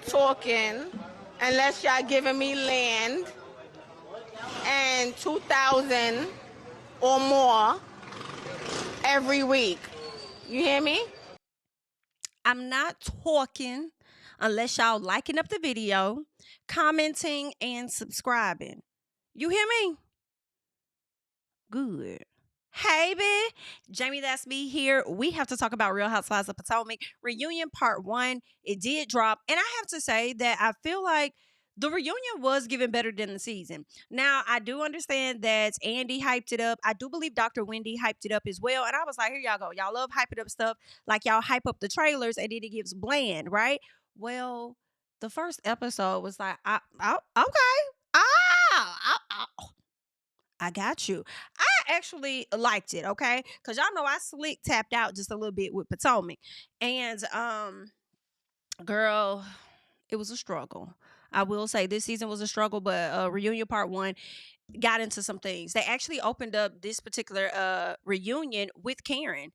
not talking unless y'all giving me land and 2,000 or more every week. You hear me? I'm not talking unless y'all liking up the video, commenting, and subscribing. You hear me? Good. Hey, bitch. JamiThatsMe here. We have to talk about Real Housewives of Potomac reunion part 1. It did drop, and I have to say that I feel like the reunion was given better than the season. Now, I do understand that Andy hyped it up. I do believe Dr. Wendy hyped it up as well. And I was like, here y'all go. Y'all love hyping up stuff like y'all hype up the trailers and then it gives bland, right? Well, the first episode was like, okay. I got you. I actually liked it, okay? Because y'all know I slick tapped out just a little bit with Potomac. And girl, it was a struggle. I will say this season was a struggle, but reunion part 1 got into some things. They actually opened up this particular reunion with Karen.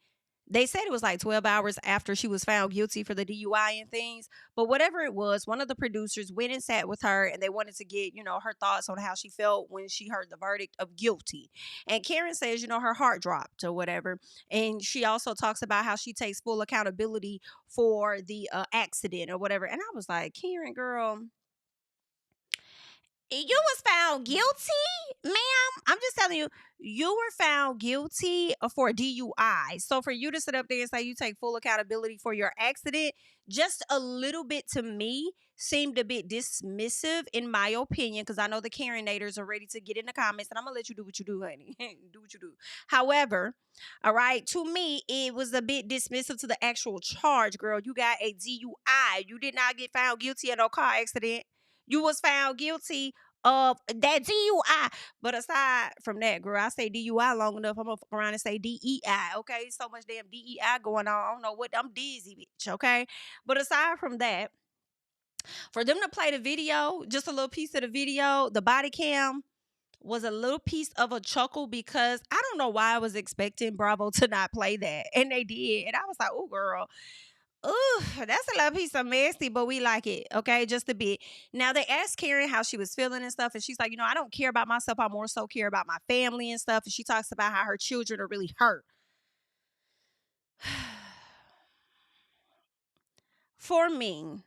They said it was like 12 hours after she was found guilty for the DUI and things. But whatever it was, one of the producers went and sat with her and they wanted to get, her thoughts on how she felt when she heard the verdict of guilty. And Karen says, her heart dropped or whatever. And she also talks about how she takes full accountability for the accident or whatever. And I was like, Karen, girl, you was found guilty, ma'am. I'm just telling you, you were found guilty for DUI. So for you to sit up there and say you take full accountability for your accident, just a little bit to me seemed a bit dismissive in my opinion, because I know the Karenators are ready to get in the comments, and I'm gonna let you do what you do, honey. Do what you do. However, all right, to me, it was a bit dismissive to the actual charge, girl. You got a DUI. You did not get found guilty of no car accident. You was found guilty of that DUI. But aside from that, girl, I say DUI long enough. I'm gonna fuck around and say DEI. Okay, so much damn DEI going on. I don't know what. I'm dizzy, bitch. Okay, but aside from that, for them to play the video, just a little piece of the video, the body cam was a little piece of a chuckle, because I don't know why I was expecting Bravo to not play that, and they did, and I was like, oh, girl. Ooh, that's a little piece of messy, but we like it, okay? Just a bit. Now, they asked Karen how she was feeling and stuff, and she's like, I don't care about myself. I more so care about my family and stuff. And she talks about how her children are really hurt. For me,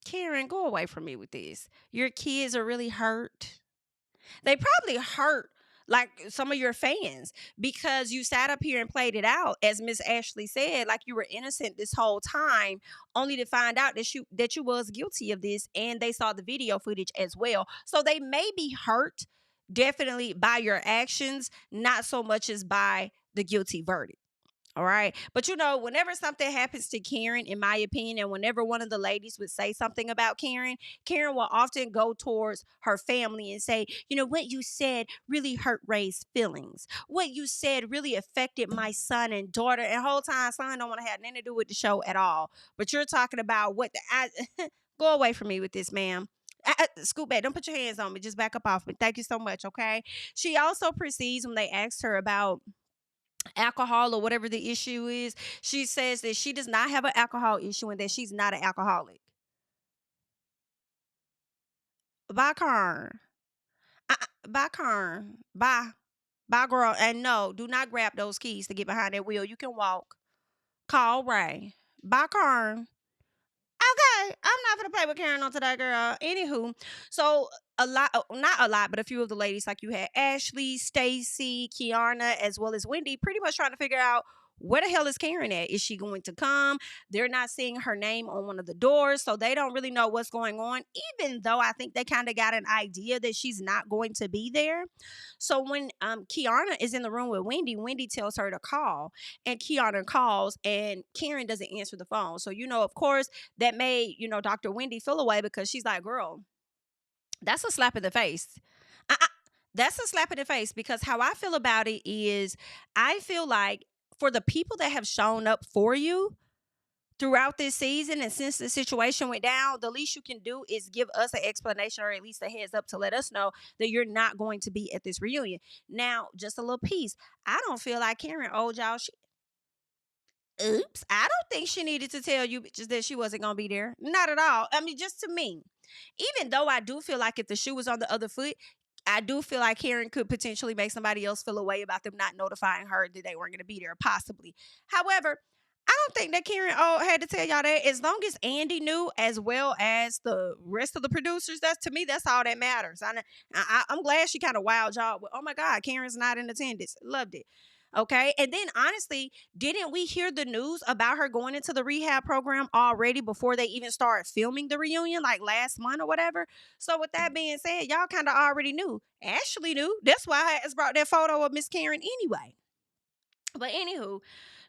Karen, go away from me with this. Your kids are really hurt. They probably hurt like some of your fans, because you sat up here and played it out, as Miss Ashley said, like you were innocent this whole time, only to find out that you was guilty of this, and they saw the video footage as well. So they may be hurt definitely by your actions, not so much as by the guilty verdict. All right. But whenever something happens to Karen, in my opinion, and whenever one of the ladies would say something about Karen, Karen will often go towards her family and say, what you said really hurt Ray's feelings. What you said really affected my son and daughter. And whole time, son don't want to have nothing to do with the show at all. But you're talking about go away from me with this, ma'am. Scoot back. Don't put your hands on me. Just back up off me. Thank you so much. Okay. She also proceeds, when they asked her about alcohol or whatever the issue is, she says that she does not have an alcohol issue and that she's not an alcoholic. Bye, Kern. Bye, Kern. Bye. Bye, girl. And no, do not grab those keys to get behind that wheel. You can walk. Call Ray. Bye, Kern. Okay, I'm not gonna play with Karen on today, girl. Anywho, so not a lot, but a few of the ladies, like you had Ashley, Stacey, Kiana, as well as Wendy, pretty much trying to figure out, where the hell is Karen at? Is she going to come? They're not seeing her name on one of the doors, so they don't really know what's going on, even though I think they kind of got an idea that she's not going to be there. So when Kiana is in the room with Wendy, Wendy tells her to call, and Kiana calls, and Karen doesn't answer the phone. So, of course, that made, Dr. Wendy feel away, because she's like, girl, that's a slap in the face. That's a slap in the face, because how I feel about it is, I feel like for the people that have shown up for you throughout this season, and since the situation went down, the least you can do is give us an explanation, or at least a heads up, to let us know that you're not going to be at this reunion. Now, just a little piece. I don't feel like Karen owed y'all shit. Oops. I don't think she needed to tell you bitches that she wasn't going to be there. Not at all. I mean, just to me. Even though I do feel like if the shoe was on the other foot, I do feel like Karen could potentially make somebody else feel a way about them not notifying her that they weren't going to be there, possibly. However, I don't think that Karen had to tell y'all that. As long as Andy knew, as well as the rest of the producers, that's to me, that's all that matters. I'm glad she kind of wowed y'all with, oh my God, Karen's not in attendance. Loved it. Okay. And then honestly, didn't we hear the news about her going into the rehab program already before they even started filming the reunion, like last month or whatever? So with that being said, y'all kind of already knew. Ashley knew. That's why I has brought that photo of Miss Karen anyway. But anywho,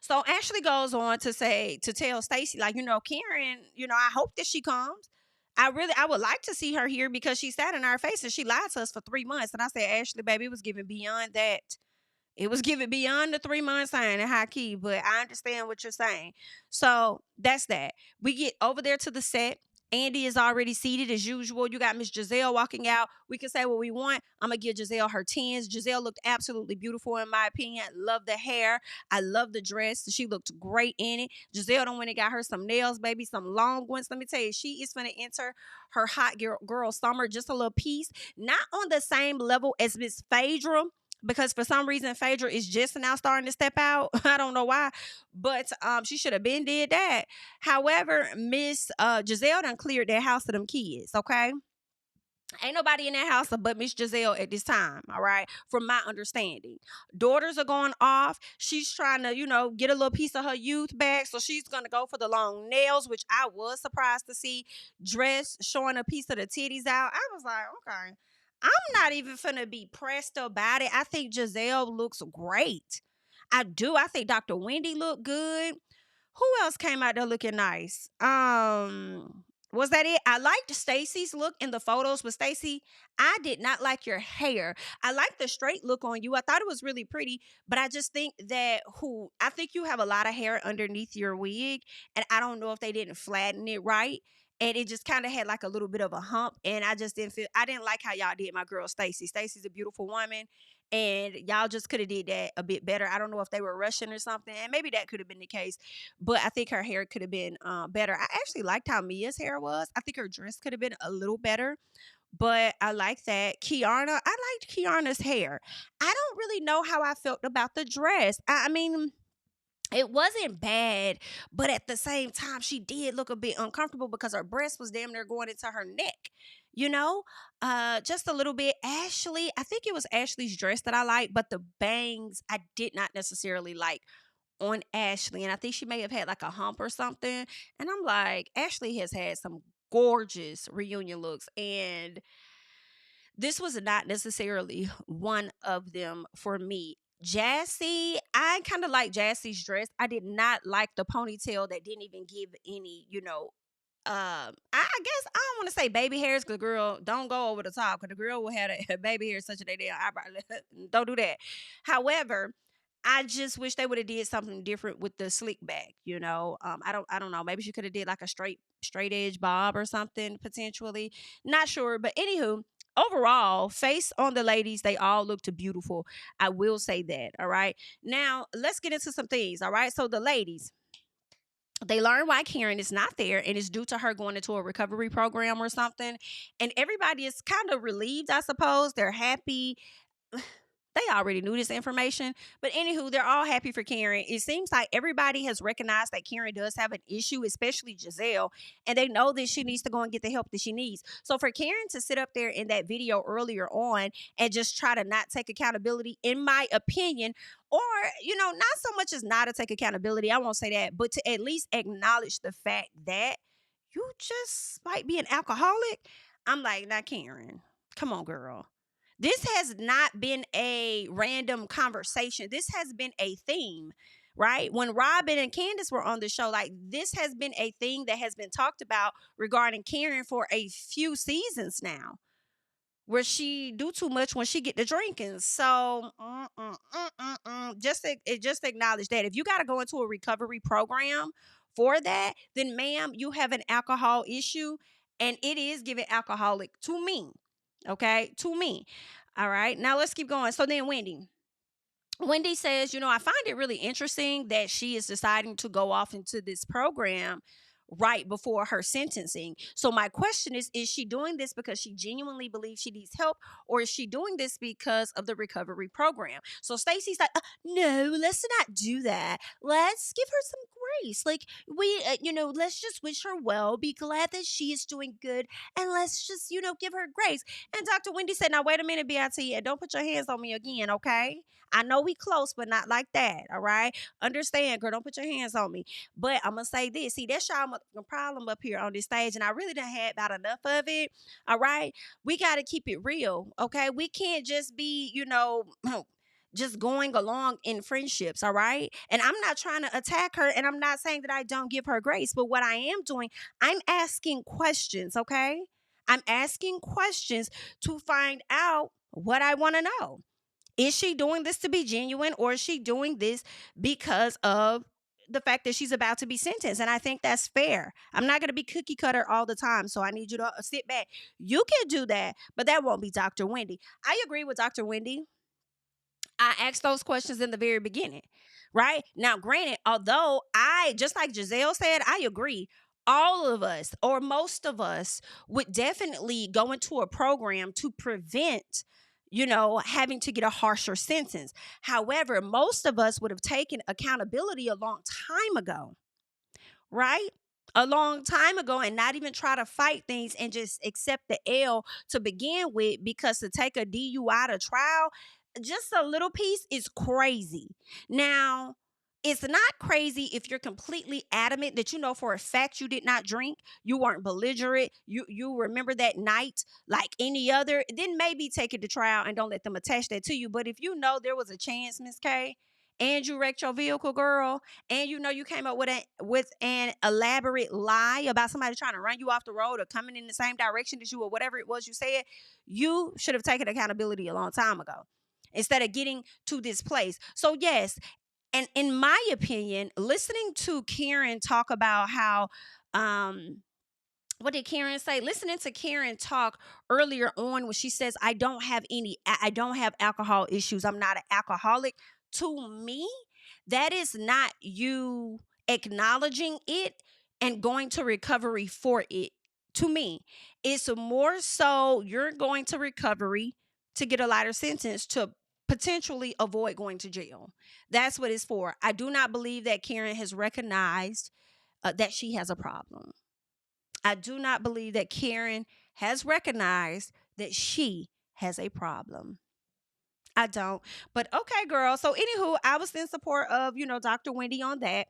so Ashley goes on to say, to tell Stacey, like, Karen, I hope that she comes. I would like to see her here because she sat in our face and she lied to us for 3 months. And I said, Ashley, baby, it was given beyond that. It was given beyond the 3 month sign and high key, but I understand what you're saying. So that's that. We get over there to the set. Andy is already seated as usual. You got Miss Gizelle walking out. We can say what we want. I'm going to give Gizelle her 10s. Gizelle looked absolutely beautiful in my opinion. Love the hair. I love the dress. She looked great in it. Giselle done went and got her some nails, baby, some long ones. Let me tell you, she is going to enter her hot girl summer just a little piece. Not on the same level as Miss Phaedra, because for some reason Phaedra is just now starting to step out. I don't know why, but she should have been did that. However, Miss Gizelle done cleared that house of them kids, okay? Ain't nobody in that house but Miss Gizelle at this time, all right? From my understanding. Daughters are going off. She's trying to, get a little piece of her youth back. So she's going to go for the long nails, which I was surprised to see. Dress showing a piece of the titties out. I was like, okay. I'm not even finna be pressed about it. I think Gizelle looks great. I do. I think Dr. Wendy looked good. Who else came out there looking nice? Was that it? I liked Stacey's look in the photos, but Stacey, I did not like your hair. I like the straight look on you. I thought it was really pretty, but I just think that I think you have a lot of hair underneath your wig, and I don't know if they didn't flatten it right. And it just kind of had like a little bit of a hump, and I just didn't like how y'all did my girl Stacey. Stacey's a beautiful woman, and y'all just could have did that a bit better. I don't know if they were rushing or something, and maybe that could have been the case, but I think her hair could have been better. I actually liked how Mia's hair was. I think her dress could have been a little better, but I like that. I liked Kiana's hair. I don't really know how I felt about the dress. I mean, it wasn't bad, but at the same time, she did look a bit uncomfortable because her breast was damn near going into her neck, just a little bit. Ashley, I think it was Ashley's dress that I liked, but the bangs I did not necessarily like on Ashley. And I think she may have had like a hump or something. And I'm like, Ashley has had some gorgeous reunion looks, and this was not necessarily one of them for me. Jassi, I kind of like Jassi's dress. I did not like the ponytail that didn't even give any, I guess I don't want to say baby hairs because girl, don't go over the top because the girl will have a baby hair such a day damn eyebrow. Don't do that. However, I just wish they would have did something different with the slick back. I don't know. Maybe she could have did like a straight edge bob or something potentially. Not sure, but anywho, overall, face on the ladies, they all looked beautiful. I will say that. All right. Now let's get into some things. All right. So the ladies, they learn why Karen is not there, and it's due to her going into a recovery program or something. And everybody is kind of relieved, I suppose. They're happy. They already knew this information, but anywho, they're all happy for Karen. It seems like everybody has recognized that Karen does have an issue, especially Gizelle, and they know that she needs to go and get the help that she needs. So for Karen to sit up there in that video earlier on and just try to not take accountability, in my opinion, or, not so much as not to take accountability, I won't say that, but to at least acknowledge the fact that you just might be an alcoholic. I'm like, not Karen. Come on, girl. This has not been a random conversation. This has been a theme, right? When Robyn and Candiace were on the show, like this has been a thing that has been talked about regarding Karen for a few seasons now, where she do too much when she get to drinking. So just acknowledge that. If you got to go into a recovery program for that, then ma'am, you have an alcohol issue, and it is giving alcoholic to me. Okay, to me. All right, now let's keep going. So then Wendy, Wendy says, I find it really interesting that she is deciding to go off into this program right before her sentencing. So my question is she doing this because she genuinely believes she needs help, or is she doing this because of the recovery program? So Stacey's like, no, let's not do that. Let's give her some grace. Like, let's just wish her well, be glad that she is doing good, and let's just, give her grace. And Dr. Wendy said, now wait a minute, BIT, and don't put your hands on me again, okay? I know we close, but not like that, all right? Understand, girl, don't put your hands on me. But I'm going to say this. See, that's y'all problem up here on this stage, and I really done had about enough of it, all right? We got to keep it real, okay? We can't just be, just going along in friendships, all right? And I'm not trying to attack her, and I'm not saying that I don't give her grace, but what I am doing, I'm asking questions, okay? I'm asking questions to find out what I want to know. Is she doing this to be genuine, or is she doing this because of the fact that she's about to be sentenced? And I think that's fair. I'm not going to be cookie cutter all the time, so I need you to sit back. You can do that, but that won't be Dr. Wendy. I agree with Dr. Wendy. I asked those questions in the very beginning, right? Now, granted, although just like Gizelle said, I agree. All of us, or most of us, would definitely go into a program to prevent having to get a harsher sentence. However, most of us would have taken accountability a long time ago, right? A long time ago, and not even try to fight things and just accept the L to begin with, because to take a DUI to trial, just a little piece, is crazy. Now, it's not crazy if you're completely adamant that for a fact you did not drink, you weren't belligerent, you remember that night like any other, then maybe take it to trial and don't let them attach that to you. But if there was a chance, Miss K, and you wrecked your vehicle, girl, and you came up with an elaborate lie about somebody trying to run you off the road or coming in the same direction as you, or whatever it was you said, you should have taken accountability a long time ago instead of getting to this place. So yes. And in my opinion, listening to Karen talk about how, what did Karen say? Listening to Karen talk earlier on when she says, I don't have alcohol issues. I'm not an alcoholic. To me, that is not you acknowledging it and going to recovery for it. To me, it's more so you're going to recovery to get a lighter sentence to potentially avoid going to jail. That's what it's for. I do not believe that Karen has recognized that she has a problem. I do not believe that Karen has recognized that she has a problem. I don't. But okay, girl. So anywho, I was in support of, Dr. Wendy on that.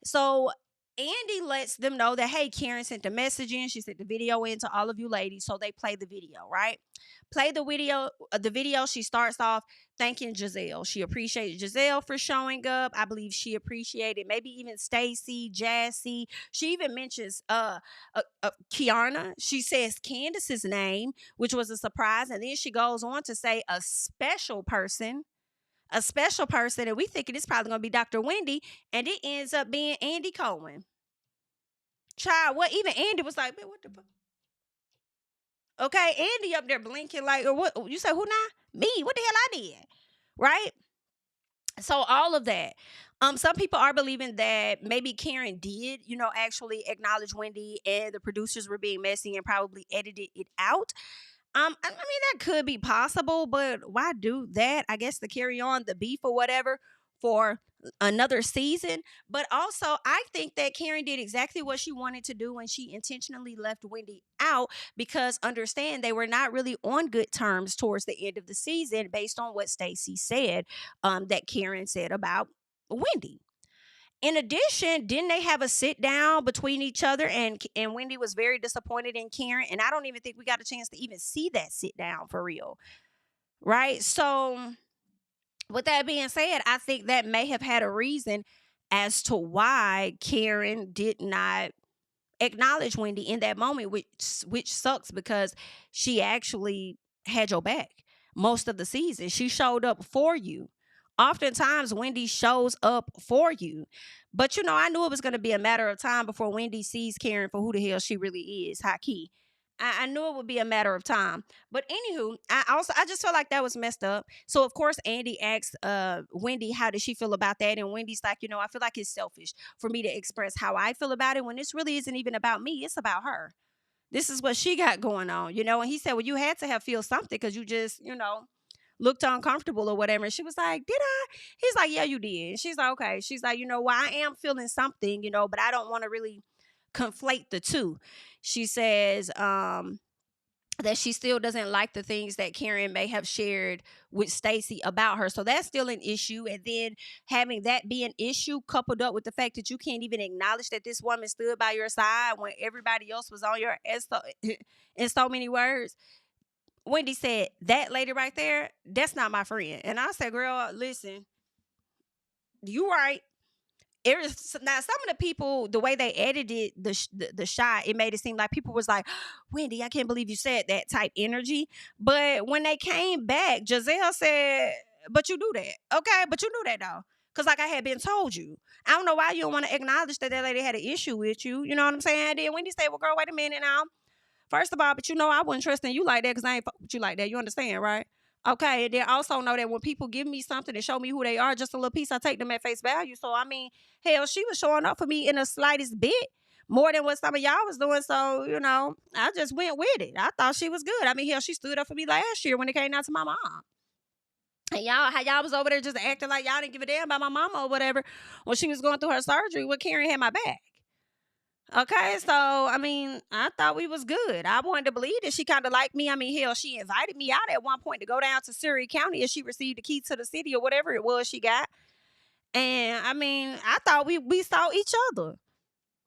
So Andy lets them know that, hey, Karen sent the message in. She sent the video in to all of you ladies. So they play the video, right? Play the video. She starts off thanking Gizelle. She appreciated Gizelle for showing up. I believe she appreciated maybe even Stacey, Jassi. She even mentions Kiana. She says Candiace's name, which was a surprise. And then she goes on to say a special person, and we thinking it's probably going to be Dr. Wendy, and it ends up being Andy Cohen. Child, what? Even Andy was like, man, what the fuck? Okay, Andy up there blinking like, or what? You say who now? Me? What the hell I did? Right? So all of that. Some people are believing that maybe Karen did, actually acknowledge Wendy, and the producers were being messy and probably edited it out. I mean, that could be possible, but why do that? I guess to carry on the beef or whatever for another season. But also, I think that Karen did exactly what she wanted to do when she intentionally left Wendy out, because understand they were not really on good terms towards the end of the season based on what Stacey said, that Karen said about Wendy. In addition, didn't they have a sit down between each other? And Wendy was very disappointed in Karen. And I don't even think we got a chance to even see that sit down for real. Right? So with that being said, I think that may have had a reason as to why Karen did not acknowledge Wendy in that moment, which sucks, because she actually had your back most of the season. She showed up for you. Oftentimes, Wendy shows up for you. But, I knew it was going to be a matter of time before Wendy sees Karen for who the hell she really is, high key. I knew it would be a matter of time. But anywho, I just felt like that was messed up. So of course Andy asked Wendy how did she feel about that, and Wendy's like, I feel like it's selfish for me to express how I feel about it when this really isn't even about me. It's about her. This is what she got going on, And he said, well, you had to have feel something because you just, looked uncomfortable or whatever. And she was like, did I? He's like, yeah, you did. And she's like, okay. She's like, well, I am feeling something, but I don't want to really conflate the two. She says, that she still doesn't like the things that Karen may have shared with Stacey about her. So that's still an issue. And then having that be an issue coupled up with the fact that you can't even acknowledge that this woman stood by your side when everybody else was on your ass in so many words. Wendy said, that lady right there, that's not my friend. And I said, girl, listen, you right. Now some of the people, the way they edited the shot, it made it seem like people was like, Wendy, I can't believe you said that type energy. But when they came back, Gizelle said, but you knew that. Okay, but you knew that though. Because like I had been told you. I don't know why you don't want to acknowledge that lady had an issue with you. You know what I'm saying? Then Wendy said, well, girl, wait a minute now. First of all, but I wouldn't trust in you like that because I ain't fuck with you like that. You understand, right? Okay, and then also know that when people give me something and show me who they are, just a little piece, I take them at face value. So, I mean, hell, she was showing up for me in the slightest bit more than what some of y'all was doing. So, I just went with it. I thought she was good. I mean, hell, she stood up for me last year when it came down to my mom. And how y'all was over there just acting like y'all didn't give a damn about my mama or whatever when she was going through her surgery. Well, Karen had my back. Okay, so I mean, I thought we was good. I wanted to believe that she kind of liked me. I mean, hell, she invited me out at one point to go down to Surrey County and she received the key to the city or whatever it was she got. And I mean, I thought we saw each other.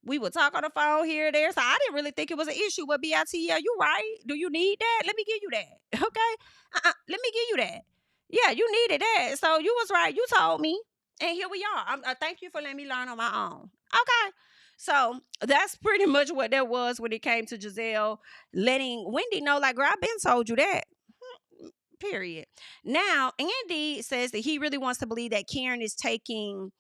We would talk on the phone here or there. So I didn't really think it was an issue. But BIT, yeah, you right. Do you need that? Let me give you that. Okay? Let me give you that. Yeah, you needed that. So you was right. You told me. And here we are. Thank you for letting me learn on my own. Okay. So that's pretty much what that was when it came to Gizelle letting Wendy know, like, girl, I've been told you that. Period. Now, Andy says that he really wants to believe that Karen is taking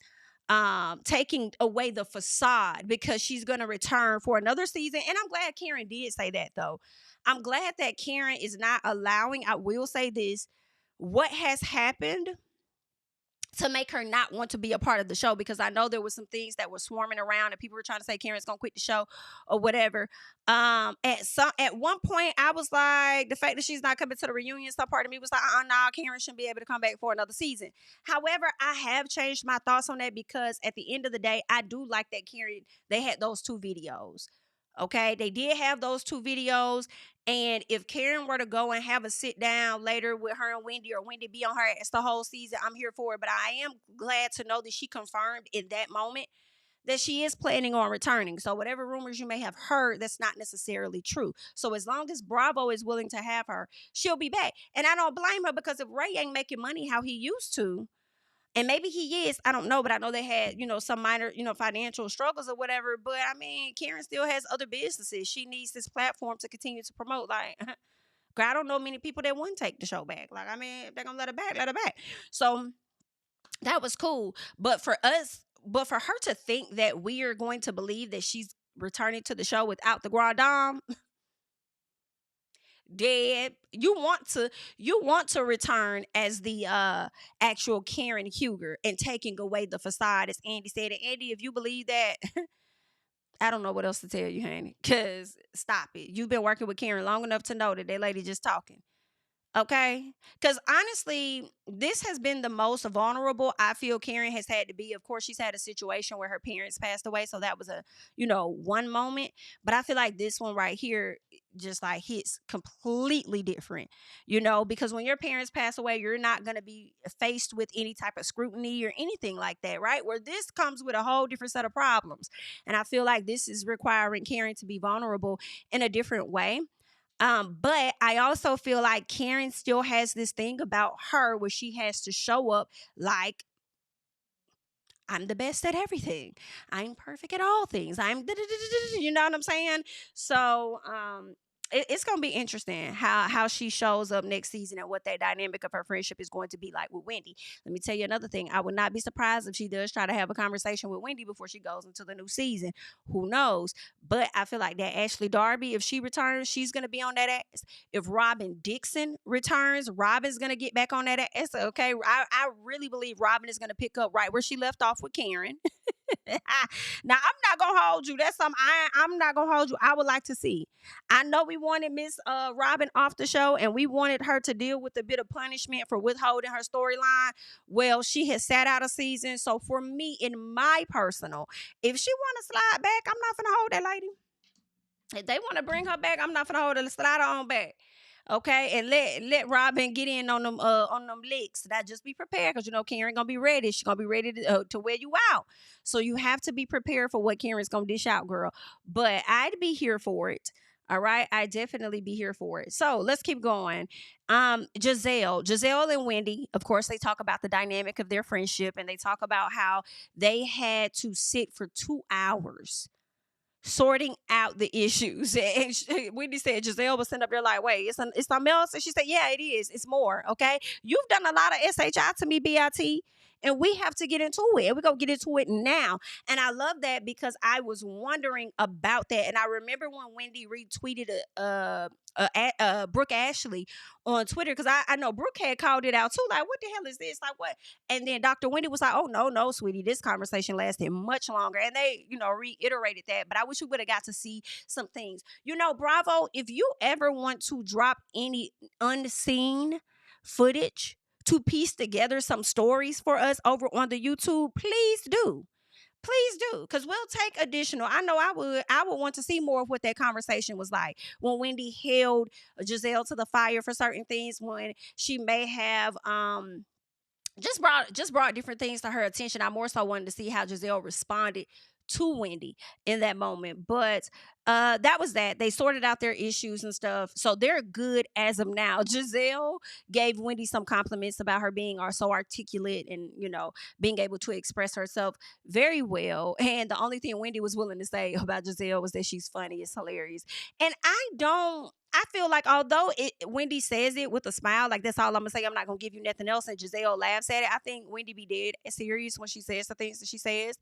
away the facade because she's going to return for another season. And I'm glad Karen did say that, though. I'm glad that Karen is not allowing, I will say this, what has happened to make her not want to be a part of the show, because I know there was some things that were swarming around and people were trying to say Karen's gonna quit the show or whatever. At one point I was like, the fact that she's not coming to the reunion, some part of me was like, nah, Karen shouldn't be able to come back for another season. However, I have changed my thoughts on that because at the end of the day, I do like that Karen, they had those 2 videos. Okay, they did have those 2 videos. And if Karen were to go and have a sit down later with her and Wendy, or Wendy be on her ass the whole season, I'm here for it. But I am glad to know that she confirmed in that moment that she is planning on returning. So whatever rumors you may have heard, that's not necessarily true. So as long as Bravo is willing to have her, she'll be back. And I don't blame her, because if Ray ain't making money how he used to, and maybe he is, I don't know, but I know they had, some minor, financial struggles or whatever. But I mean, Karen still has other businesses. She needs this platform to continue to promote. Like, I don't know many people that wouldn't take the show back. Like, I mean, if they're going to let her back, let her back. So that was cool. But for her to think that we are going to believe that she's returning to the show without the Grande Dame, dead. You want to return as the actual Karen Huger and taking away the facade, as Andy said. And Andy, if you believe that, I don't know what else to tell you, honey, because stop it. You've been working with Karen long enough to know that lady just talking. Okay? Because honestly, this has been the most vulnerable I feel Karen has had to be. Of course, she's had a situation where her parents passed away, so that was a, one moment. But I feel like this one right here just like hits completely different, because when your parents pass away, you're not going to be faced with any type of scrutiny or anything like that, right? Where this comes with a whole different set of problems. And I feel like this is requiring Karen to be vulnerable in a different way. But I also feel like Karen still has this thing about her where she has to show up like, I'm the best at everything. I'm perfect at all things. You know what I'm saying? So, it's gonna be interesting how she shows up next season and what that dynamic of her friendship is going to be like with Wendy. Let me tell you another thing. I would not be surprised if she does try to have a conversation with Wendy before she goes into the new season. Who knows? But I feel like that Ashley Darby, if she returns, she's gonna be on that ass. If Robyn Dixon returns, Robyn's gonna get back on that ass. Okay, I really believe Robyn is gonna pick up right where she left off with Karen. Now I'm not gonna hold you. That's something I'm not gonna hold you. I would like to see. I know we wanted Miss Robyn off the show, and we wanted her to deal with a bit of punishment for withholding her storyline. Well, she has sat out a season. So for me, in my personal, if she want to slide back, I'm not gonna hold that lady. If they want to bring her back, I'm not gonna hold her. Slide her on back. Okay, and let Robyn get in on them licks. Now just be prepared, because you know Karen gonna be ready. She's gonna be ready to wear you out. So you have to be prepared for what Karen's gonna dish out, girl. But I'd be here for it. All right, I definitely be here for it. So let's keep going. Gizelle and Wendy, of course, they talk about the dynamic of their friendship, and they talk about how they had to sit for 2 hours sorting out the issues. And Wendy said Gizelle was sitting up there like, wait, it's something else? And she said, yeah, it is. It's more. Okay. You've done a lot of SHI to me, BIT. And we have to get into it. We're going to get into it now. And I love that because I was wondering about that. And I remember when Wendy retweeted Brooke Ashley on Twitter, because I know Brooke had called it out too. Like, what the hell is this? Like, what? And then Dr. Wendy was like, oh, no, sweetie. This conversation lasted much longer. And they, reiterated that. But I wish we would have got to see some things. Bravo, if you ever want to drop any unseen footage to piece together some stories for us over on the YouTube, please do. Please do, because we'll take additional. I know I would want to see more of what that conversation was like when Wendy held Gizelle to the fire for certain things, when she may have just brought different things to her attention. I more so wanted to see how Gizelle responded to Wendy in that moment. But that was that. They sorted out their issues and stuff. So they're good as of now. Gizelle gave Wendy some compliments about her being so articulate and, being able to express herself very well. And the only thing Wendy was willing to say about Gizelle was that she's funny. It's hilarious. And I feel like although Wendy says it with a smile, like that's all I'm gonna say, I'm not gonna give you nothing else, and Gizelle laughs at it, I think Wendy be dead serious when she says the things that she says.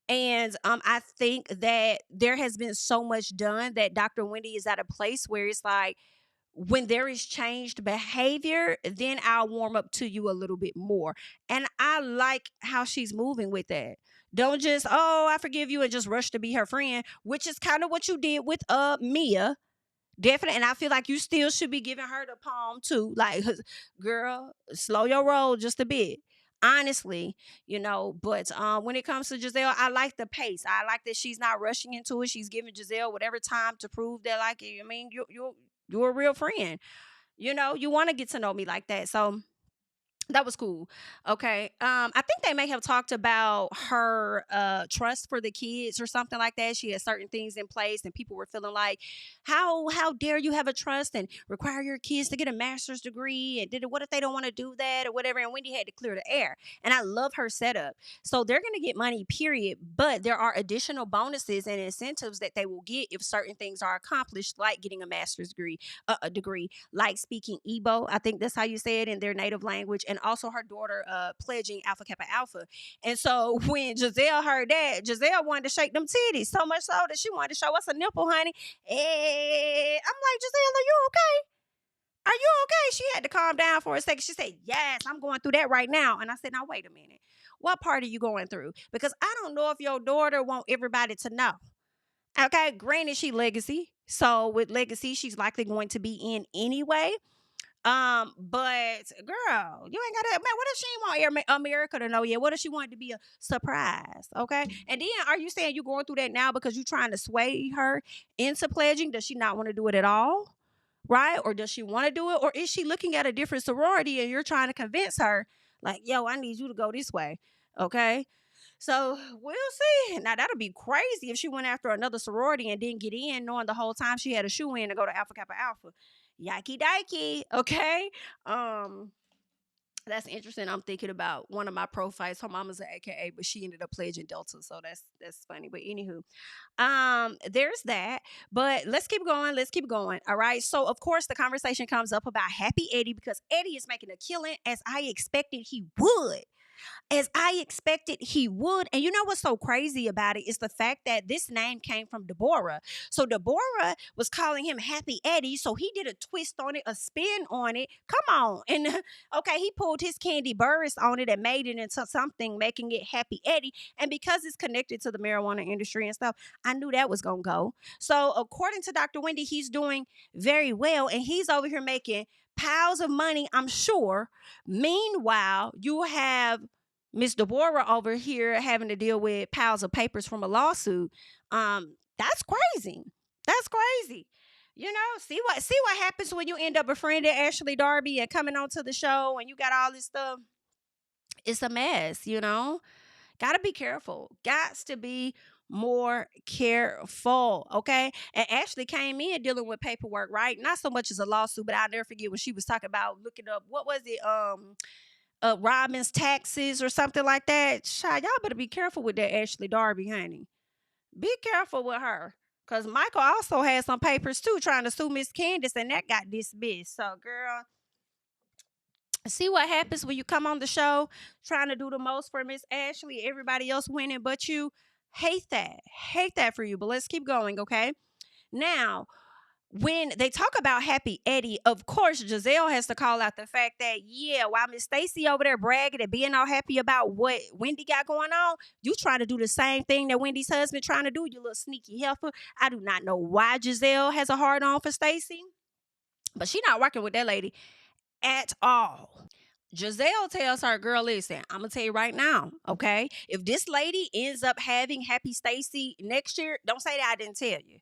And I think that there has been so much done that Dr. Wendy is at a place where it's like, when there is changed behavior, then I'll warm up to you a little bit more. And I like how she's moving with that. Don't just, oh, I forgive you, and just rush to be her friend, which is kind of what you did with Mia. Definitely. And I feel like you still should be giving her the palm too. Like, girl, slow your roll just a bit. Honestly, but when it comes to Gizelle, I like the pace. I like that she's not rushing into it. She's giving Gizelle whatever time to prove that, like, I mean, you're a real friend. You want to get to know me like that. So that was cool. Okay. I think they may have talked about her trust for the kids or something like that. She had certain things in place, and people were feeling like, how dare you have a trust and require your kids to get a master's degree? And what if they don't want to do that or whatever? And Wendy had to clear the air. And I love her setup. So they're going to get money, period. But there are additional bonuses and incentives that they will get if certain things are accomplished, like getting a master's degree, like speaking Igbo. I think that's how you say it, in their native language. And also her daughter pledging Alpha Kappa Alpha. And so when Gizelle heard that, Gizelle wanted to shake them titties, so much so that she wanted to show us a nipple, honey. And I'm like, Gizelle, are you okay? Are you okay? She had to calm down for a second. She said, yes, I'm going through that right now. And I said, now, wait a minute. What part are you going through? Because I don't know if your daughter want everybody to know. Okay, granted, she legacy. So with legacy, she's likely going to be in anyway. But girl, you ain't gotta, man, what if she ain't want America to know yet? What if she wanted to be a surprise? Okay. And then are you saying you going through that now because you trying to sway her into pledging? Does she not want to do it at all? Right? Or does she want to do it? Or is she looking at a different sorority and you're trying to convince her, like, yo, I need you to go this way? Okay. So we'll see. Now that'll be crazy if she went after another sorority and didn't get in, knowing the whole time she had a shoe in to go to Alpha Kappa Alpha. Yikey dikey. Okay. That's interesting. I'm thinking about one of my profiles. Her mama's an AKA, but she ended up pledging Delta, so that's funny. But anywho, there's that. But let's keep going. Let's keep going. All right. So of course the conversation comes up about Happy Eddie because Eddie is making a killing as I expected he would. As I expected he would. And you know what's so crazy about it is the fact that this name came from Deborah. So Deborah was calling him Happy Eddie. So he did a twist on it, a spin on it. Come on. And okay, he pulled his Candy Burris on it and made it into something, making it Happy Eddie. And because it's connected to the marijuana industry and stuff, I knew that was going to go. So according to Dr. Wendy, he's doing very well. And he's over here making piles of money, I'm sure. Meanwhile, you have Miss Deborah over here having to deal with piles of papers from a lawsuit. That's crazy. That's crazy. You know, see what happens when you end up befriending Ashley Darby and coming onto the show and you got all this stuff. It's a mess, you know. Gotta be careful. Gots to be more careful, okay? And Ashley came in dealing with paperwork, right? Not so much as a lawsuit, but I'll never forget when she was talking about looking up, what was it, Robyn's taxes or something like that. Child, y'all better be careful with that Ashley Darby, honey. Be careful with her. Because Michael also had some papers too trying to sue Miss Candiace, and that got dismissed. So, girl, see what happens when you come on the show trying to do the most for Miss Ashley, everybody else winning but you. Hate that for you. But let's keep going, okay? Now, when they talk about Happy Eddie, of course Gizelle has to call out the fact that, yeah, while Miss Stacey over there bragging and being all happy about what Wendy got going on, you trying to do the same thing that Wendy's husband trying to do, you little sneaky heifer. I do not know why Gizelle has a hard on for Stacey, but she not working with that lady at all. Gizelle tells her, girl, listen, I'm going to tell you right now, okay? If this lady ends up having Happy Stacey next year, don't say that I didn't tell you.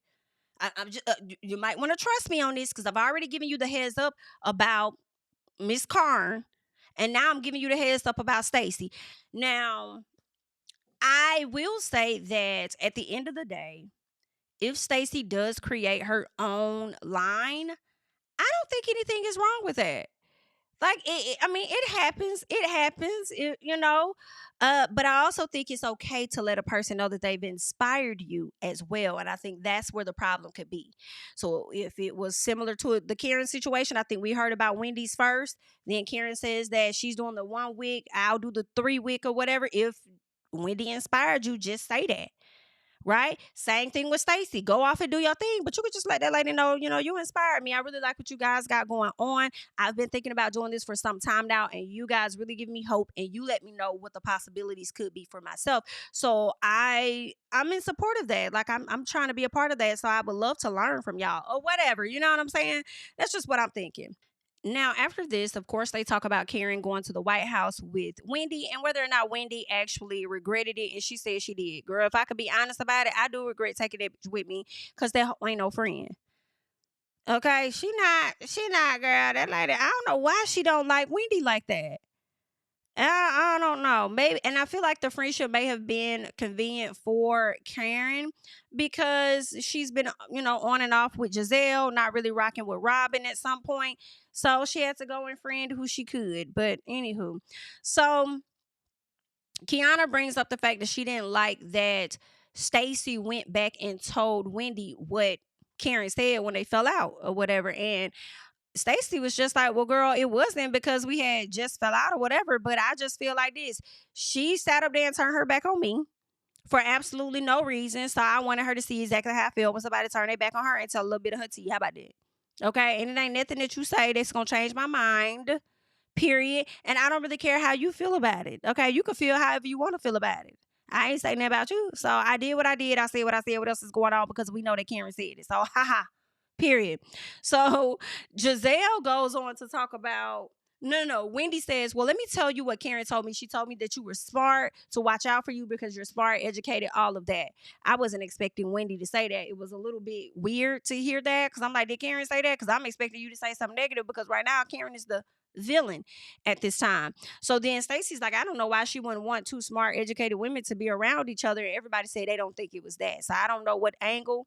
I'm just, you might want to trust me on this because I've already given you the heads up about Miss Karn, and now I'm giving you the heads up about Stacey. Now, I will say that at the end of the day, if Stacey does create her own line, I don't think anything is wrong with that. Like, it happens. It happens, you know. But I also think it's okay to let a person know that they've inspired you as well. And I think that's where the problem could be. So if it was similar to the Karen situation, I think we heard about Wendy's first. Then Karen says that she's doing the 1 week, I'll do the 3 week or whatever. If Wendy inspired you, just say that. Right? Same thing with Stacey. Go off and do your thing, but you could just let that lady know, you know, you inspired me. I really like what you guys got going on. I've been thinking about doing this for some time now, and you guys really give me hope, and you let me know what the possibilities could be for myself. So I'm in support of that. Like I'm trying to be a part of that. So I would love to learn from y'all or whatever. You know what I'm saying? That's just what I'm thinking. Now, after this, of course, they talk about Karen going to the White House with Wendy and whether or not Wendy actually regretted it. And she said she did. Girl, if I could be honest about it, I do regret taking it with me because that ain't no friend. Okay, she not, girl. That lady, I don't know why she don't like Wendy like that. I don't know. Maybe, and I feel like the friendship may have been convenient for Karen because she's been, you know, on and off with Gizelle, not really rocking with Robyn at some point. So she had to go and friend who she could. But anywho, so Kiana brings up the fact that she didn't like that Stacey went back and told Wendy what Karen said when they fell out or whatever. And Stacey was just like, well, girl, it wasn't because we had just fell out or whatever. But I just feel like this. She sat up there and turned her back on me for absolutely no reason. So I wanted her to see exactly how I feel when somebody turned their back on her and tell a little bit of her tea. How about that? Okay. And it ain't nothing that you say that's going to change my mind, period. And I don't really care how you feel about it. Okay. You can feel however you want to feel about it. I ain't saying that about you. So I did what I did. I said what I said. What else is going on? Because we know that Karen said it. So, haha. Period. So Gizelle goes on to talk about, no. Wendy says, well, let me tell you what Karen told me. She told me that you were smart, to watch out for you because you're smart, educated, all of that. I wasn't expecting Wendy to say that. It was a little bit weird to hear that because I'm like, did Karen say that? Because I'm expecting you to say something negative because right now Karen is the villain at this time. So then Stacey's like, I don't know why she wouldn't want two smart, educated women to be around each other. Everybody said they don't think it was that. So I don't know what angle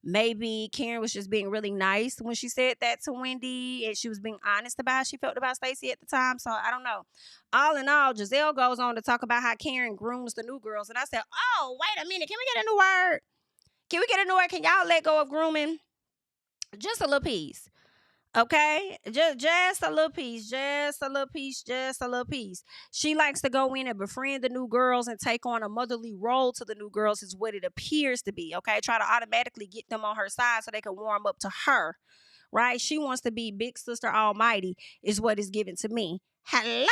maybe Karen was just being really nice when she said that to Wendy, and she was being honest about how she felt about Stacey at the time. So I don't know. All in all, Gizelle goes on to talk about how Karen grooms the new girls. And I said, oh, wait a minute. Can we get a new word? Can we get a new word? Can y'all let go of grooming? Just a little piece. Okay, just a little piece, just a little piece, just a little piece. She likes to go in and befriend the new girls and take on a motherly role to the new girls, is what it appears to be. Okay, try to automatically get them on her side so they can warm up to her. Right? She wants to be Big Sister Almighty, is what is given to me. Hello,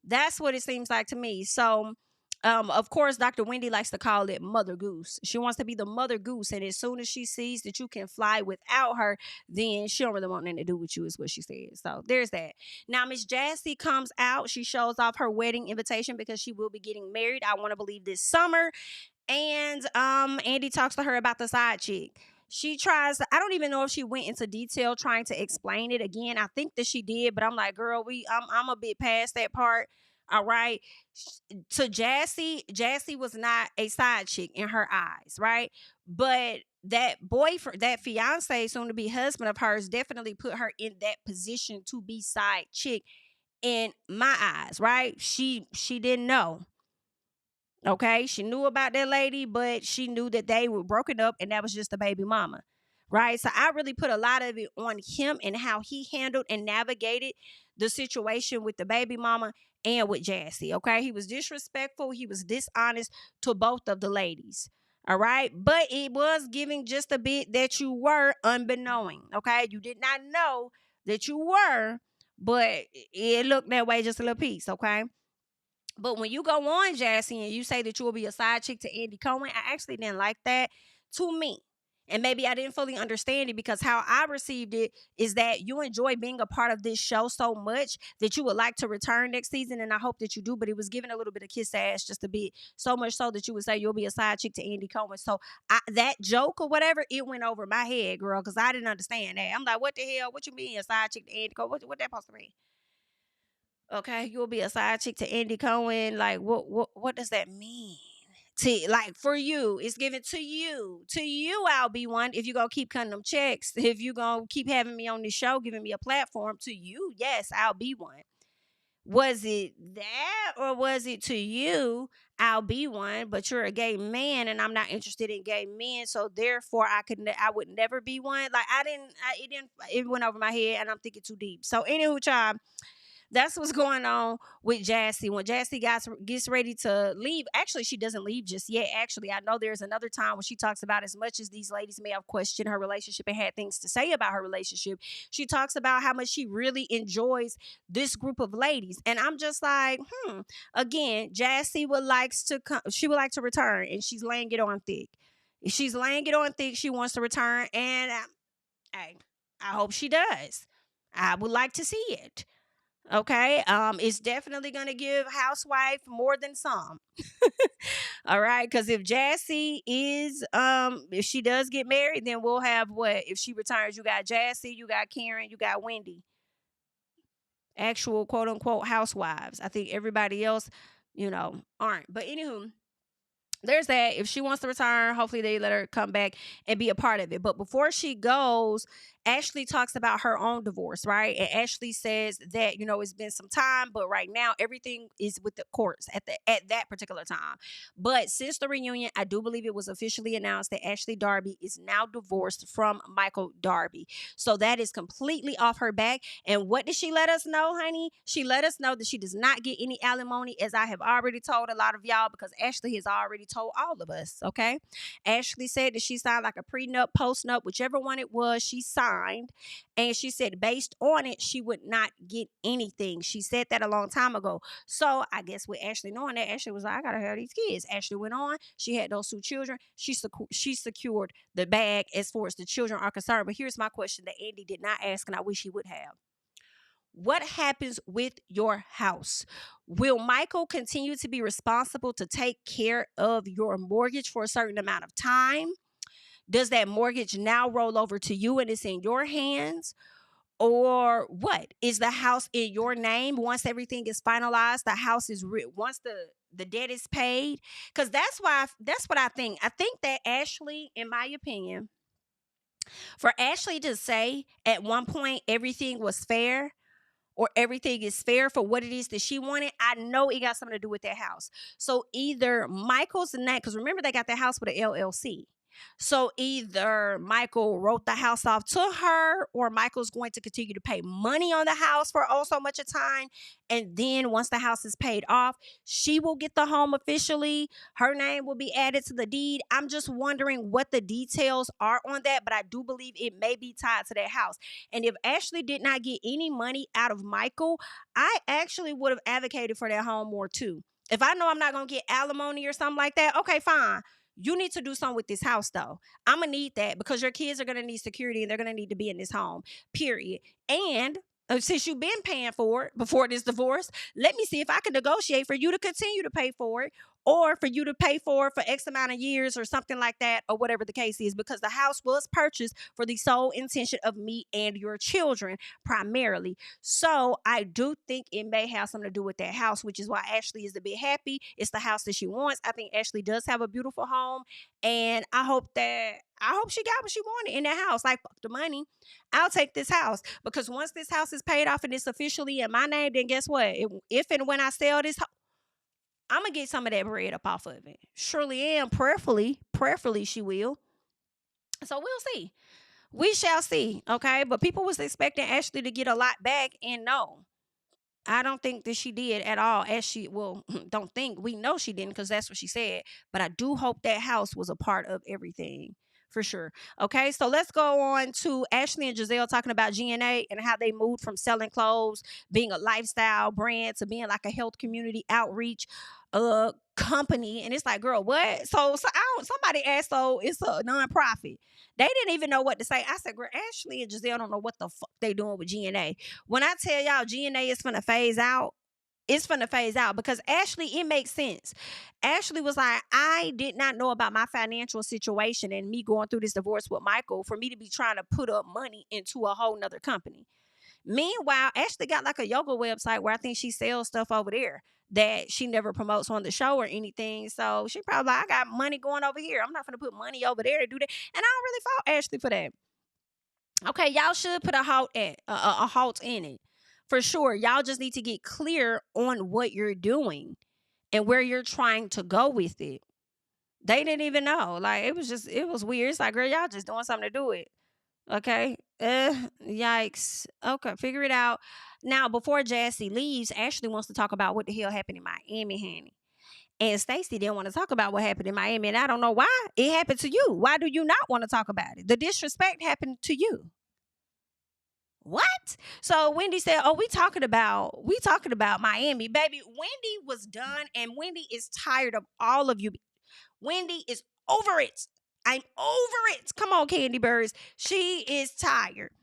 that's what it seems like to me. So. Of course, Dr. Wendy likes to call it Mother Goose. She wants to be the Mother Goose, and as soon as she sees that you can fly without her, then she don't really want nothing to do with you, is what she says. So there's that. Now, Miss Jassi comes out. She shows off her wedding invitation because she will be getting married, I want to believe, this summer. And Andy talks to her about the side chick. She tries to, I don't even know if she went into detail trying to explain it again. I think that she did, but I'm like, girl, I'm a bit past that part. All right. To Jassi was not a side chick in her eyes, right? But that boyfriend, that fiance, soon to be husband of hers, definitely put her in that position to be side chick in my eyes, right? She didn't know. Okay, she knew about that lady, but she knew that they were broken up and that was just a baby mama. Right. So I really put a lot of it on him and how he handled and navigated the situation with the baby mama and with Jassi. Okay. He was disrespectful. He was dishonest to both of the ladies. All right. But it was giving just a bit that you were unbeknowing. Okay. You did not know that you were, but it looked that way just a little piece. Okay. But when you go on, Jassi, and you say that you will be a side chick to Andy Cohen, I actually didn't like that, to me. And maybe I didn't fully understand it, because how I received it is that you enjoy being a part of this show so much that you would like to return next season, and I hope that you do. But it was giving a little bit of kiss ass, just a bit, so much so that you would say you'll be a side chick to Andy Cohen. So that joke or whatever, it went over my head, girl, because I didn't understand that. I'm like, what the hell? What you mean a side chick to Andy Cohen? What that supposed to mean? Okay, you'll be a side chick to Andy Cohen. Like, what does that mean? To, like, for you, it's given to you. To you, I'll be one. If you gonna keep cutting them checks, if you gonna keep having me on this show, giving me a platform, to you, yes, I'll be one. Was it that, or was it to you, I'll be one, but you're a gay man and I'm not interested in gay men, so therefore I would never be one. Like, it went over my head, and I'm thinking too deep. So anywho, child, that's what's going on with Jassi. When Jassi gets ready to leave, actually, she doesn't leave just yet. Actually, I know there's another time when she talks about, as much as these ladies may have questioned her relationship and had things to say about her relationship, she talks about how much she really enjoys this group of ladies. And I'm just like, again, Jassi would like to return, and she's laying it on thick. If she's laying it on thick, she wants to return, and I hope she does. I would like to see it. Okay. It's definitely gonna give housewife more than some. All right. Because if Jassi is if she does get married, then we'll have what? If she returns, you got Jassi, you got Karen, you got Wendy. Actual quote unquote housewives. I think everybody else, aren't. But anywho, there's that. If she wants to return, hopefully they let her come back and be a part of it. But before she goes, Ashley talks about her own divorce, right? And Ashley says that, it's been some time, but right now everything is with the courts at that particular time. But since the reunion, I do believe it was officially announced that Ashley Darby is now divorced from Michael Darby. So that is completely off her back. And what did she let us know, honey? She let us know that she does not get any alimony, as I have already told a lot of y'all, because Ashley has already told all of us, okay? Ashley said that she signed like a prenup, postnup, whichever one it was, she signed. And she said based on it, she would not get anything. She said that a long time ago. So I guess with Ashley knowing that, Ashley was like, I gotta have these kids. Ashley went on. She had those 2 children. She secured the bag as far as the children are concerned. But here's my question that Andy did not ask, and I wish he would have. What happens with your house? Will Michael continue to be responsible to take care of your mortgage for a certain amount of time? Does that mortgage now roll over to you and it's in your hands? Or what? Is the house in your name once everything is finalized? The house is once the debt is paid. Because that's what I think. I think that Ashley, in my opinion, for Ashley to say at one point everything was fair, or everything is fair for what it is that she wanted, I know it got something to do with that house. So either Michael's and that, because remember they got the house with an LLC. So either Michael wrote the house off to her, or Michael's going to continue to pay money on the house for oh so much a time. And then once the house is paid off, she will get the home officially. Her name will be added to the deed. I'm just wondering what the details are on that, but I do believe it may be tied to that house. And if Ashley did not get any money out of Michael, I actually would have advocated for that home more too. If I know I'm not going to get alimony or something like that, okay, fine. You need to do something with this house, though. I'm going to need that because your kids are going to need security and they're going to need to be in this home, period. And since you've been paying for it before this divorce, let me see if I can negotiate for you to continue to pay for it, or for you to pay for it for X amount of years or something like that, or whatever the case is, because the house was purchased for the sole intention of me and your children primarily. So I do think it may have something to do with that house, which is why Ashley is a bit happy. It's the house that she wants. I think Ashley does have a beautiful home, and I hope she got what she wanted in that house. Like, fuck the money. I'll take this house, because once this house is paid off and it's officially in my name, then guess what? If and when I sell this house, I'm going to get some of that bread up off of it. Surely am. Prayerfully she will. So we'll see. We shall see. Okay. But people was expecting Ashley to get a lot back, and no, I don't think that she did at all. Don't think. We know she didn't, because that's what she said. But I do hope that house was a part of everything. For sure. Okay, so let's go on to Ashley and Gizelle talking about GNA and how they moved from selling clothes, being a lifestyle brand, to being like a health community outreach company. And it's like, girl, what? So somebody asked, so it's a nonprofit. They didn't even know what to say. I said, girl, Ashley and Gizelle don't know what the fuck they doing with GNA. When I tell y'all GNA is finna phase out, it's finna phase out, because Ashley, it makes sense. Ashley was like, I did not know about my financial situation and me going through this divorce with Michael for me to be trying to put up money into a whole nother company. Meanwhile, Ashley got like a yoga website where I think she sells stuff over there that she never promotes on the show or anything. So she probably like, I got money going over here. I'm not gonna put money over there to do that. And I don't really fault Ashley for that. Okay, y'all should put a halt in it. For sure, y'all just need to get clear on what you're doing and where you're trying to go with it. They didn't even know. Like, it was weird. It's like, girl, y'all just doing something to do it. Okay. Yikes. Okay, figure it out. Now, before Jassi leaves, Ashley wants to talk about what the hell happened in Miami, honey. And Stacey didn't want to talk about what happened in Miami. And I don't know why. It happened to you. Why do you not want to talk about it? The disrespect happened to you. What? So Wendy said, oh, we talking about Miami. Baby, Wendy was done, and Wendy is tired of all of you. Wendy is over it. I'm over it. Come on, Candy Birds. She is tired.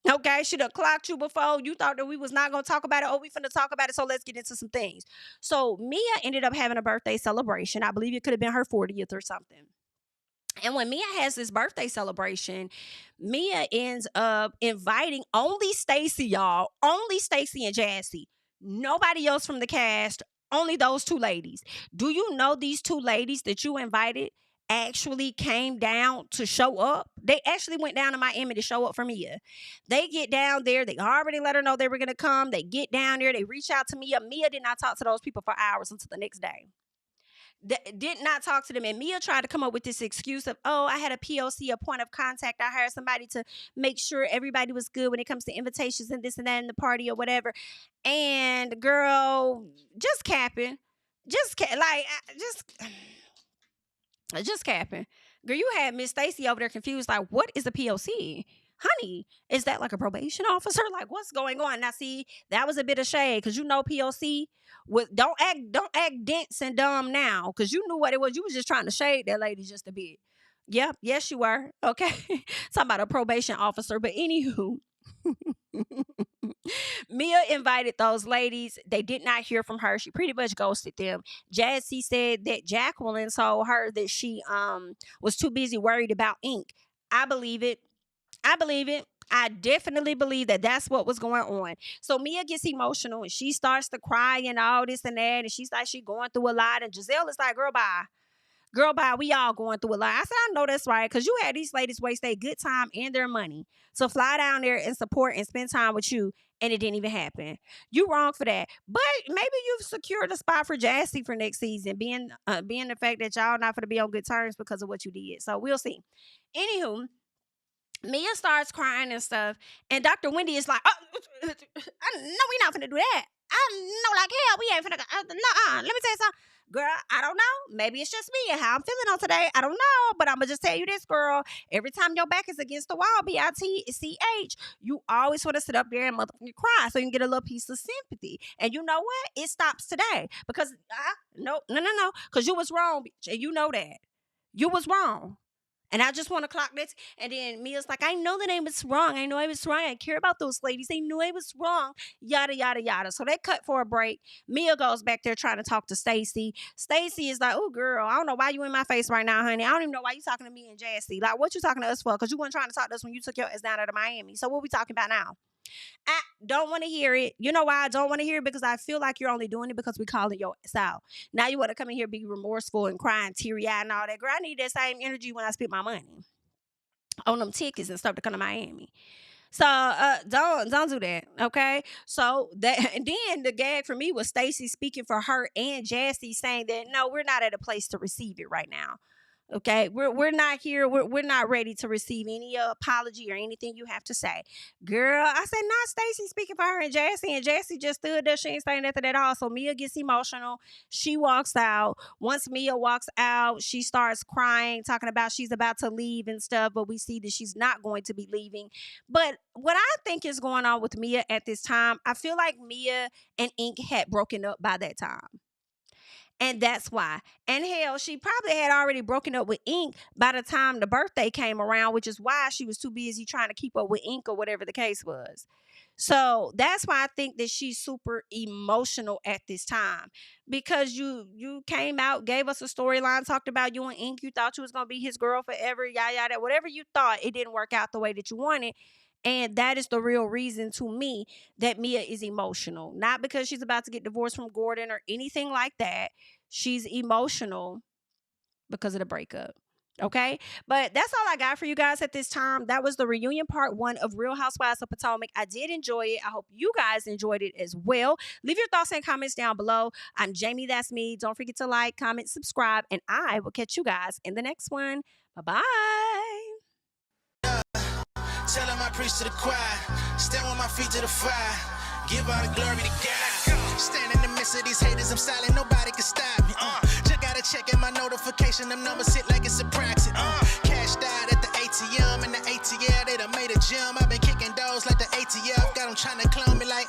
Okay, she done clocked you before. You thought that we was not going to talk about it. Oh, we finna talk about it, so let's get into some things. So Mia ended up having a birthday celebration. I believe it could have been her 40th or something. And when Mia has this birthday celebration, Mia ends up inviting only Stacey, y'all. Only Stacey and Jassi. Nobody else from the cast. Only those two ladies. Do you know these two ladies that you invited actually came down to show up? They actually went down to Miami to show up for Mia. They get down there. They already let her know they were going to come. They get down there. They reach out to Mia. Mia did not talk to those people for hours until the next day. Did not talk to them. And Mia tried to come up with this excuse of, oh, I had a POC, a point of contact. I hired somebody to make sure everybody was good when it comes to invitations and this and that in the party or whatever. And girl, just capping. Just capping. Girl, you had Miss Stacey over there confused. Like, what is a POC? Honey, is that like a probation officer? Like, what's going on? Now, see, that was a bit of shade, because you know POC don't act dense and dumb now, because you knew what it was. You was just trying to shade that lady just a bit. Yep, yes, you were. Okay, talking about a probation officer. But anywho, Mia invited those ladies. They did not hear from her. She pretty much ghosted them. Jassi said that Jacqueline told her that she was too busy worried about ink. I believe it. I definitely believe that that's what was going on. So Mia gets emotional and she starts to cry and all this and that. And she's like, she going through a lot. And Gizelle is like, girl, bye. Girl, bye. We all going through a lot. I said, I know that's right. Because you had these ladies waste their good time and their money to fly down there and support and spend time with you. And it didn't even happen. You wrong for that. But maybe you've secured a spot for Jassi for next season, being the fact that y'all not going to be on good terms because of what you did. So we'll see. Anywho, Mia starts crying and stuff, and Dr. Wendy is like, oh, no, we not finna do that. I know like hell we ain't finna go. Nuh-uh. Let me tell you something. Girl, I don't know. Maybe it's just me and how I'm feeling on today. I don't know. But I'm going to just tell you this, girl. Every time your back is against the wall, BITCH, you always want to sit up there and motherfucking cry so you can get a little piece of sympathy. And you know what? It stops today. Because, no. Because you was wrong, bitch. And you know that. You was wrong. And I just want to clock this. And then Mia's like, I know that I was wrong. I know I was wrong. I care about those ladies. They knew I was wrong. Yada, yada, yada. So they cut for a break. Mia goes back there trying to talk to Stacey. Stacey is like, oh, girl, I don't know why you in my face right now, honey. I don't even know why you talking to me and Jassi. Like, what you talking to us for? Because you weren't trying to talk to us when you took your ass down to Miami. So what we talking about now? I don't want to hear it. You know why I don't want to hear it? Because I feel like you're only doing it because we calling your ass out. Now you want to come in here, be remorseful and crying, teary-eyed and all that. Girl, I need that same energy when I spend my money on them tickets and stuff to come to Miami. So don't do that, okay? So that, and then the gag for me was Stacey speaking for her and Jassi, saying that no, we're not at a place to receive it right now. Okay, we're not here. We're not ready to receive any apology or anything you have to say, girl. I said, not Stacey speaking for her and Jassi just stood there. She ain't saying nothing at all. So Mia gets emotional. She walks out. Once Mia walks out, she starts crying, talking about she's about to leave and stuff. But we see that she's not going to be leaving. But what I think is going on with Mia at this time, I feel like Mia and Ink had broken up by that time. And that's why. And hell, she probably had already broken up with Ink by the time the birthday came around, which is why she was too busy trying to keep up with Ink or whatever the case was. So that's why I think that she's super emotional at this time. Because you came out, gave us a storyline, talked about you and Ink. You thought you was going to be his girl forever, yada, yada. Whatever you thought, it didn't work out the way that you wanted. And that is the real reason to me that Mia is emotional. Not because she's about to get divorced from Gordon or anything like that. She's emotional because of the breakup. Okay? But that's all I got for you guys at this time. That was the reunion part 1 of Real Housewives of Potomac. I did enjoy it. I hope you guys enjoyed it as well. Leave your thoughts and comments down below. I'm Jami, that's me. Don't forget to like, comment, subscribe, and I will catch you guys in the next one. Bye-bye. Tell him I preach to the choir. Stand with my feet to the fire. Give all the glory to God. Stand in the midst of these haters. I'm silent. Nobody can stop me. Just gotta check in my notification. Them numbers hit like it's a praxis. Cashed out at the ATM. And the ATL, they done made a gym. I've been kicking doors like the ATF. Got them trying to clone me like